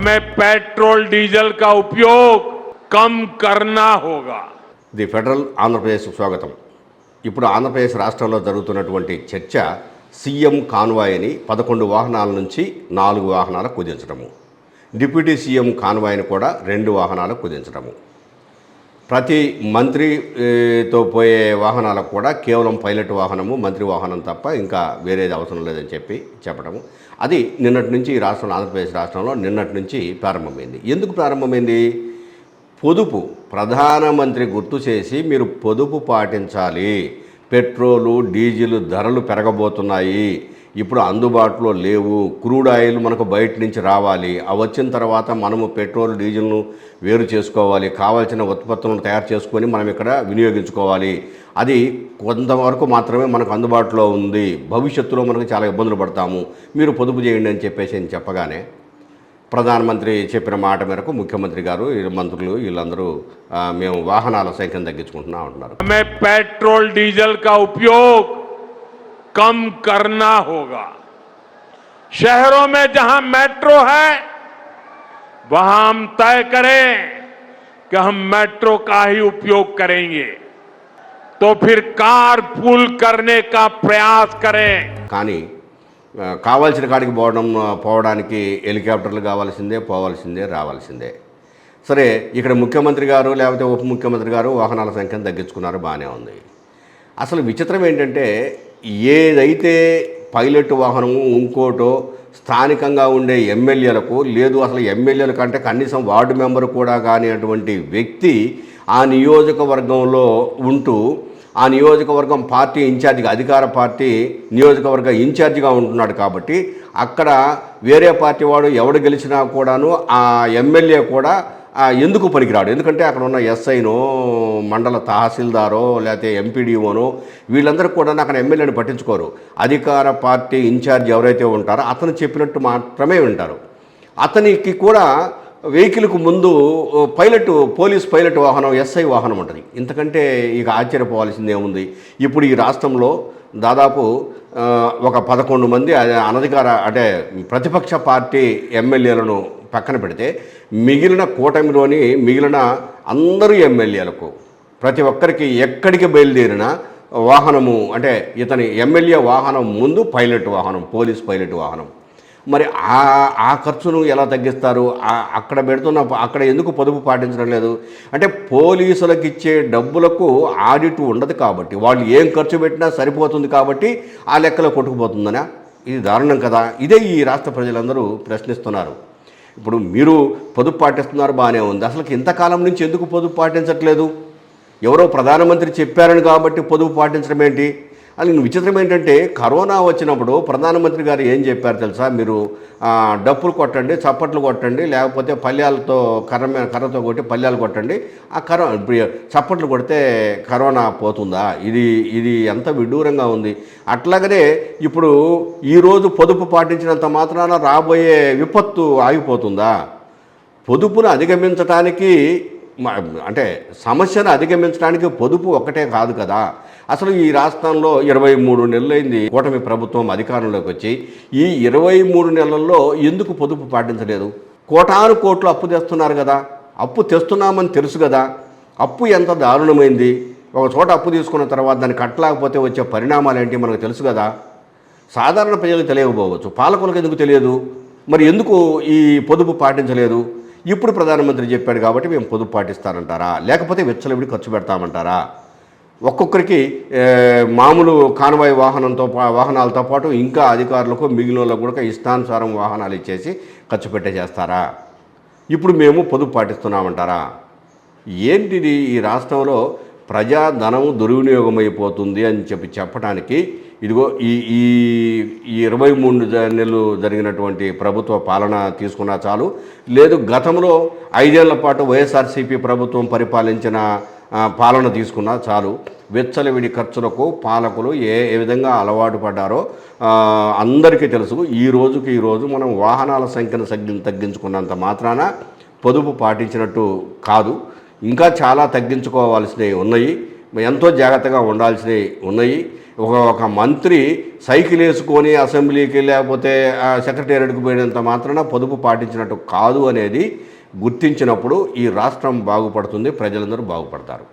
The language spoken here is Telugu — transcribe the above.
हमें पेट्रोल डीजल का उपयोग कम करना होगा। ది ఫెడరల్ ఆంధ్రప్రదేశ్ స్వాగతం. ఇప్పుడు ఆంధ్రప్రదేశ్ రాష్ట్రంలో జరుగుతున్నటువంటి చర్చ సీఎం కాన్వాయ్ని 11 వాహనాల నుంచి 4 వాహనాలకు కుదించడము, డిప్యూటీ సీఎం కాన్వాయ్ని కూడా 2 వాహనాలకు కుదించడము, ప్రతి మంత్రితో పోయే వాహనాలకు కూడా కేవలం పైలట్ వాహనము, మంత్రి వాహనం తప్ప ఇంకా వేరేది అవసరం లేదని చెప్పడము. అది నిన్నటి నుంచి ఈ రాష్ట్రంలో, ఆంధ్రప్రదేశ్ రాష్ట్రంలో నిన్నటి నుంచి ప్రారంభమైంది. ఎందుకు ప్రారంభమైంది? పొదుపు. ప్రధానమంత్రి గుర్తు చేసి మీరు పొదుపు పాటించాలి, పెట్రోలు డీజిల్ ధరలు పెరగబోతున్నాయి, ఇప్పుడు అందుబాటులో లేవు, క్రూడ్ ఆయిల్ మనకు బయట నుంచి రావాలి, అవి వచ్చిన తర్వాత మనము పెట్రోల్ డీజిల్ను వేరు చేసుకోవాలి, కావాల్సిన ఉత్పత్తులను తయారు చేసుకొని మనం ఇక్కడ వినియోగించుకోవాలి, అది కొంతవరకు మాత్రమే మనకు అందుబాటులో ఉంది, భవిష్యత్తులో మనకు చాలా ఇబ్బందులు పడతాము, మీరు పొదుపు చేయండి అని చెప్పేసి చెప్పగానే ప్రధానమంత్రి చెప్పిన మాట మేరకు ముఖ్యమంత్రి గారు, మంత్రులు వీళ్ళందరూ మేము వాహనాల సంఖ్యను తగ్గించుకుంటున్నా ఉంటున్నారు. हमें पेट्रोल डीजल का उपयोग कम करना होगा। शहरों में जहां मेट्रो है वहां हम तय करें कि हम मेट्रो का ही उपयोग करेंगे, तो फिर कार पूल करने का प्रयास करें। కానీ కావాల్సిన కాడికి పోవడానికి హెలికాప్టర్లు కావాల్సిందే, పోవాల్సిందే, రావాల్సిందే. సరే, ఇక్కడ ముఖ్యమంత్రి గారు లేకపోతే ఉప ముఖ్యమంత్రి గారు వాహనాల సంఖ్యను తగ్గించుకున్నారు, బాగానే ఉంది. అసలు విచిత్రం ఏంటంటే, ఏదైతే పైలట్ వాహనము ఇంకోటో స్థానికంగా ఉండే ఎమ్మెల్యేలకు లేదు, అసలు ఎమ్మెల్యేల కంటే కనీసం వార్డు మెంబర్ కూడా కాని అటువంటి వ్యక్తి ఆ నియోజకవర్గంలో ఉంటూ ఆ నియోజకవర్గం పార్టీ ఇన్ఛార్జిగా, అధికార పార్టీ నియోజకవర్గ ఇన్ఛార్జిగా ఉంటున్నాడు కాబట్టి అక్కడ వేరే పార్టీ వాడు ఎవడు గెలిచినా కూడాను ఆ ఎమ్మెల్యే కూడా ఎందుకు పనికిరాడు. ఎందుకంటే అక్కడ ఉన్న ఎస్ఐనో, మండల తహసీల్దారో, లేకపోతే ఎంపీడీఓనో వీళ్ళందరూ కూడా అక్కడ ఎమ్మెల్యేని పట్టించుకోరు. అధికార పార్టీ ఇన్ఛార్జ్ ఎవరైతే ఉంటారో అతను చెప్పినట్టు మాత్రమే వింటారు. అతనికి కూడా వెహికల్కు ముందు పోలీస్ పైలట్ వాహనం, ఎస్ఐ వాహనం ఉంటుంది. ఇంతకంటే ఇక ఆశ్చర్యపోవాల్సింది ఏముంది? ఇప్పుడు ఈ రాష్ట్రంలో దాదాపు ఒక 11 మంది అనధికార అంటే ప్రతిపక్ష పార్టీ ఎమ్మెల్యేలను పక్కన పెడితే మిగిలిన కూటమిలోని మిగిలిన అందరూ ఎమ్మెల్యేలకు ప్రతి ఒక్కరికి ఎక్కడికి బయలుదేరిన వాహనము అంటే ఇతని ఎమ్మెల్యే వాహనం ముందు పైలట్ వాహనం, పోలీస్ పైలట్ వాహనం. మరి ఆ ఖర్చును ఎలా తగ్గిస్తారు? అక్కడ ఎందుకు పొదుపు పాటించడం లేదు? అంటే పోలీసులకు ఇచ్చే డబ్బులకు ఆడిట్ ఉండదు కాబట్టి, వాళ్ళు ఏం ఖర్చు పెట్టినా సరిపోతుంది కాబట్టి ఆ లెక్కలో కొట్టుకుపోతుందనా? ఇది దారుణం కదా. ఇదే ఈ రాష్ట్ర ప్రజలందరూ ప్రశ్నిస్తున్నారు. ఇప్పుడు మీరు పొదుపు పాటిస్తున్నారు, బాగానే ఉంది, అసలు ఇంతకాలం నుంచి ఎందుకు పొదుపు పాటించట్లేదు? ఎవరో ప్రధానమంత్రి చెప్పారని కాబట్టి పొదుపు పాటించడం ఏంటి? అది విచిత్రం ఏంటంటే, కరోనా వచ్చినప్పుడు ప్రధానమంత్రి గారు ఏం చెప్పారు తెలుసా? మీరు డప్పులు కొట్టండి, చప్పట్లు కొట్టండి, లేకపోతే పళ్ళ్యాలతో కర్రతో కొట్టి పళ్ళ్యాలు కొట్టండి, ఆ చప్పట్లు కొడితే కరోనా పోతుందా? ఇది ఎంత విడ్డూరంగా ఉంది. అట్లాగనే ఇప్పుడు ఈరోజు పొదుపు పాటించినంత మాత్రాన రాబోయే విపత్తు ఆగిపోతుందా? పొదుపును అధిగమించడానికి అంటే సమస్యను అధిగమించడానికి పొదుపు ఒక్కటే కాదు కదా. అసలు ఈ రాష్ట్రంలో 23 నెలలైంది కూటమి ప్రభుత్వం అధికారంలోకి వచ్చి. ఈ 23 నెలల్లో ఎందుకు పొదుపు పాటించలేదు? కోటాను కోట్లు అప్పు తెస్తున్నారు కదా, అప్పు తెస్తున్నామని తెలుసు కదా, అప్పు ఎంత దారుణమైంది. ఒక చోట అప్పు తీసుకున్న తర్వాత దాన్ని కట్టలేకపోతే వచ్చే పరిణామాలు ఏంటి మనకు తెలుసు కదా. సాధారణ ప్రజలకు తెలియకపోవచ్చు, పాలకులకు ఎందుకు తెలియదు? మరి ఎందుకు ఈ పొదుపు పాటించలేదు? ఇప్పుడు ప్రధానమంత్రి చెప్పాడు కాబట్టి మేము పొదుపు పాటిస్తారంటారా, లేకపోతే విచ్చలవిడి ఖర్చు పెడతామంటారా? ఒక్కొక్కరికి మామూలు కాన్వాయ్ వాహనాలతో పాటు ఇంకా అధికారులకు మిగిలిన వాళ్ళకు కూడా ఇష్టానుసారం వాహనాలు ఇచ్చేసి ఖర్చు చేస్తారా? ఇప్పుడు మేము పొదుపు పాటిస్తున్నామంటారా? ఏంటిది? ఈ రాష్ట్రంలో ప్రజాధనం దుర్వినియోగం అయిపోతుంది అని చెప్పడానికి ఇదిగో ఈ 23 నెలలు జరిగినటువంటి ప్రభుత్వ పాలన తీసుకున్నా చాలు, లేదు గతంలో 5 ఏళ్ల పాటు వైఎస్ఆర్సీపీ ప్రభుత్వం పరిపాలించిన పాలన తీసుకున్నా చాలు. వెచ్చలవిడి ఖర్చులకు పాలకులు ఏ విధంగా అలవాటు పడ్డారో అందరికీ తెలుసు. ఈ రోజు మనం వాహనాల సంఖ్యను తగ్గించుకున్నంత మాత్రాన పొదుపు పాటించినట్టు కాదు. ఇంకా చాలా తగ్గించుకోవాల్సినవి ఉన్నాయి, ఎంతో జాగ్రత్తగా ఉండాల్సినవి ఉన్నాయి. ఒక మంత్రి సైకిల్ వేసుకొని అసెంబ్లీకి లేకపోతే సెక్రటేరియట్కి పోయినంత మాత్రాన పొదుపు పాటించినట్టు కాదు అనేది గుర్తించినప్పుడు ఈ రాష్ట్రం బాగుపడుతుంది, ప్రజలందరూ బాగుపడతారు.